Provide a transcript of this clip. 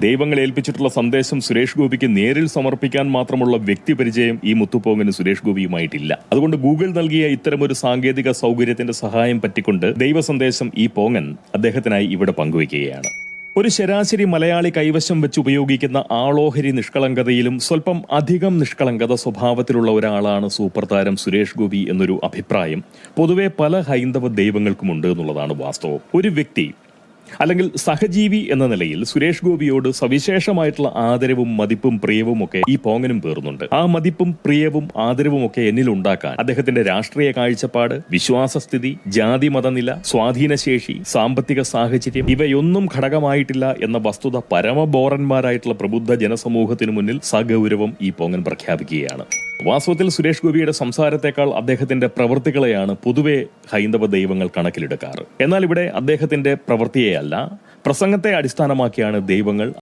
ദൈവങ്ങൾ ഏൽപ്പിച്ചിട്ടുള്ള സന്ദേശം സുരേഷ് ഗോപിക്ക് നേരിൽ സമർപ്പിക്കാൻ മാത്രമുള്ള വ്യക്തിപരിചയം ഈ മുത്തുപോങ്ങന് സുരേഷ് ഗോപിയുമായിട്ടില്ല. അതുകൊണ്ട് ഗൂഗിൾ നൽകിയ ഇത്തരമൊരു സാങ്കേതിക സൗകര്യത്തിന്റെ സഹായം പറ്റിക്കൊണ്ട് ദൈവ സന്ദേശം ഈ പോങ്ങൻ അദ്ദേഹത്തിനായി ഇവിടെ പങ്കുവയ്ക്കുകയാണ്. ഒരു ശരാശരി മലയാളി കൈവശം വെച്ച് ഉപയോഗിക്കുന്ന ആളോഹരി നിഷ്കളങ്കതയിലും സ്വല്പം അധികം നിഷ്കളങ്കത സ്വഭാവത്തിലുള്ള ഒരാളാണ് സൂപ്പർ താരം സുരേഷ് ഗോപി എന്നൊരു അഭിപ്രായം പൊതുവെ പല ഹൈന്ദവ ദൈവങ്ങൾക്കുമുണ്ട് എന്നുള്ളതാണ് വാസ്തവം. ഒരു വ്യക്തി അല്ലെങ്കിൽ സഹജീവി എന്ന നിലയിൽ സുരേഷ് ഗോപിയോട് സവിശേഷമായിട്ടുള്ള ആദരവും മതിപ്പും പ്രിയവും ഒക്കെ ഈ പോങ്ങനും പേറുന്നുണ്ട്. ആ മതിപ്പും പ്രിയവും ആദരവും ഒക്കെ എന്നിൽ ഉണ്ടാക്കാൻ അദ്ദേഹത്തിന്റെ രാഷ്ട്രീയ കാഴ്ചപ്പാട്, വിശ്വാസസ്ഥിതി, ജാതി മതനില, സ്വാധീനശേഷി, സാമ്പത്തിക സാഹചര്യം ഇവയൊന്നും ഘടകമായിട്ടില്ല എന്ന വസ്തുത പരമബോറന്മാരായിട്ടുള്ള പ്രബുദ്ധ ജനസമൂഹത്തിനു മുന്നിൽ സഗൗരവം ഈ പോങ്ങൻ പ്രഖ്യാപിക്കുകയാണ്. വാസ്തവത്തിൽ സുരേഷ് ഗോപിയുടെ സംസാരത്തെക്കാൾ അദ്ദേഹത്തിന്റെ പ്രവൃത്തികളെയാണ് പൊതുവെ ഹൈന്ദവ ദൈവങ്ങൾ കണക്കിലെടുക്കാറ്. എന്നാൽ ഇവിടെ അദ്ദേഹത്തിന്റെ പ്രവൃത്തിയെയല്ല, പ്രസംഗത്തെ അടിസ്ഥാനമാക്കിയാണ് ദൈവങ്ങൾ